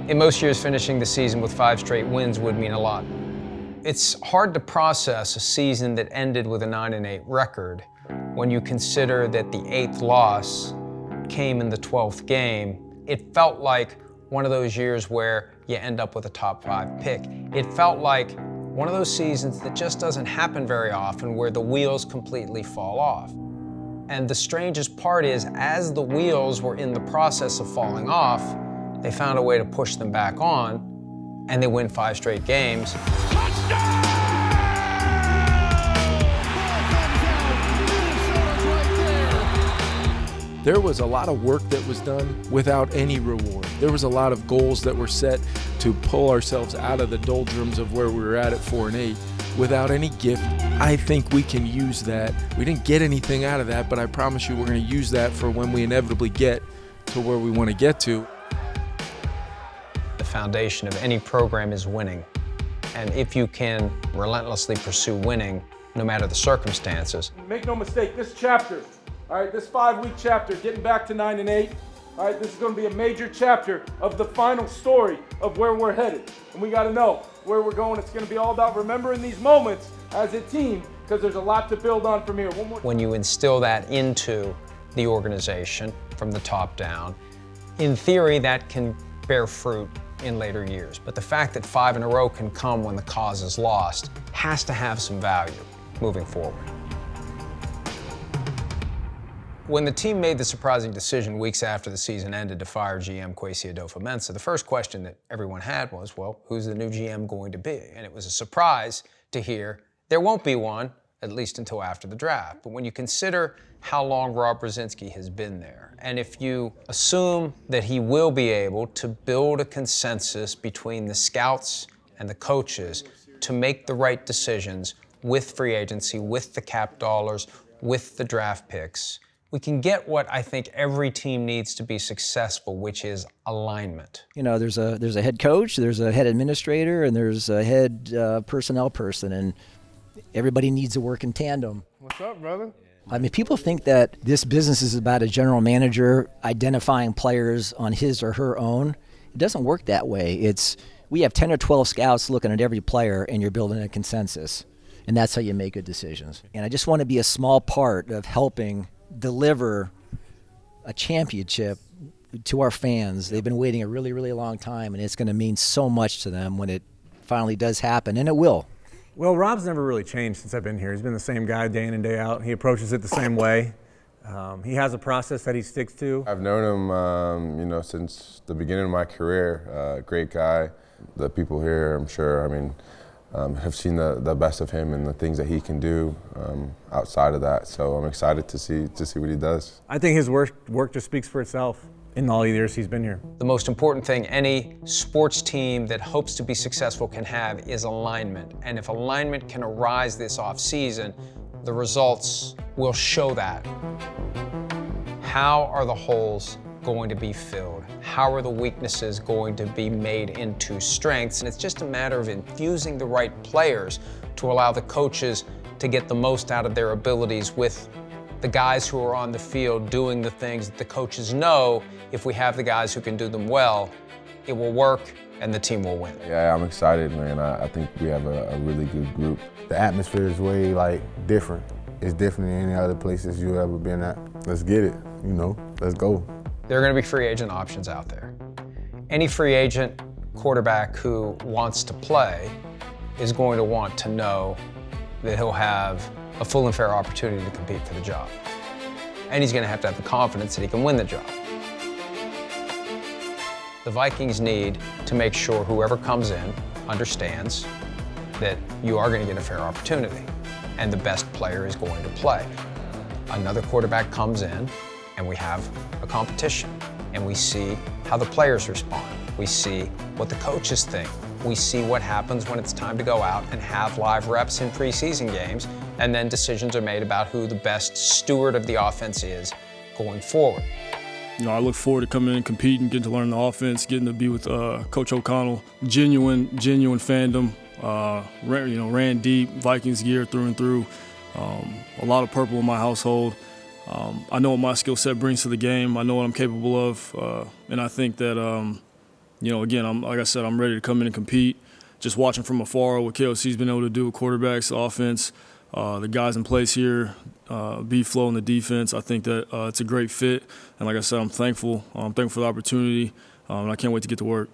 In most years, finishing the season with 5 straight wins would mean a lot. It's hard to process a season that ended with a 9-8 record when you consider that the 8th loss came in the 12th game. It felt like one of those years where you end up with a top 5 pick. It felt like one of those seasons that just doesn't happen very often, where the wheels completely fall off. And the strangest part is, as the wheels were in the process of falling off, they found a way to push them back on, and they win 5 straight games. There was a lot of work that was done without any reward. There was a lot of goals that were set to pull ourselves out of the doldrums of where we were at 4-8 without any gift. I think we can use that. We didn't get anything out of that, but I promise you we're going to use that for when we inevitably get to where we want to get to. The foundation of any program is winning. And if you can relentlessly pursue winning, no matter the circumstances. Make no mistake, this chapter, all right, this 5-week chapter, getting back to 9-8, all right, this is going to be a major chapter of the final story of where we're headed. And we got to know where we're going. It's going to be all about remembering these moments as a team, because there's a lot to build on from here. When you instill that into the organization from the top down, in theory, that can bear fruit in later years. But the fact that 5 in a row can come when the cause is lost has to have some value moving forward. When the team made the surprising decision weeks after the season ended to fire GM Kwesi Adofo-Mensah, the first question that everyone had was, well, who's the new GM going to be? And it was a surprise to hear there won't be one, at least until after the draft. But when you consider how long Rob Brzezinski has been there, and if you assume that he will be able to build a consensus between the scouts and the coaches to make the right decisions with free agency, with the cap dollars, with the draft picks, we can get what I think every team needs to be successful, which is alignment. You know, there's a head coach, there's a head administrator, and there's a head personnel person, and everybody needs to work in tandem. What's up, brother? I mean, people think that this business is about a general manager identifying players on his or her own. It doesn't work that way. We have 10 or 12 scouts looking at every player, and you're building a consensus. And that's how you make good decisions. And I just want to be a small part of helping deliver a championship to our fans. They've been waiting a really, really long time, and it's going to mean so much to them when it finally does happen, and it will. Well, Rob's never really changed since I've been here. He's been the same guy day in and day out. He approaches it the same way. He has a process that he sticks to. I've known him, since the beginning of my career. Great guy. The people here, I'm sure, have seen the best of him and the things that he can do outside of that. So I'm excited to see what he does. I think his work just speaks for itself in all the years he's been here. The most important thing any sports team that hopes to be successful can have is alignment. And if alignment can arise this offseason, the results will show that. How are the holes going to be filled? How are the weaknesses going to be made into strengths? And it's just a matter of infusing the right players to allow the coaches to get the most out of their abilities with the guys who are on the field doing the things that the coaches know if we have the guys who can do them well, it will work and the team will win. Yeah, I'm excited, man. I think we have a really good group. The atmosphere is way different. It's different than any other places you've ever been at. Let's get it, let's go. There are going to be free agent options out there. Any free agent quarterback who wants to play is going to want to know that he'll have a full and fair opportunity to compete for the job. And he's going to have the confidence that he can win the job. The Vikings need to make sure whoever comes in understands that you are going to get a fair opportunity and the best player is going to play. Another quarterback comes in and we have a competition and we see how the players respond. We see what the coaches think. We see what happens when it's time to go out and have live reps in preseason games, and then decisions are made about who the best steward of the offense is going forward. I look forward to coming in and competing, getting to learn the offense, getting to be with Coach O'Connell. Genuine fandom. Ran deep, Vikings gear through and through. A lot of purple in my household. I know what my skill set brings to the game. I know what I'm capable of, and I think that again, like I said, I'm ready to come in and compete. Just watching from afar what KOC's been able to do with quarterbacks, offense, the guys in place here, B-Flow and the defense. I think that it's a great fit. And like I said, I'm thankful. I'm thankful for the opportunity, and I can't wait to get to work.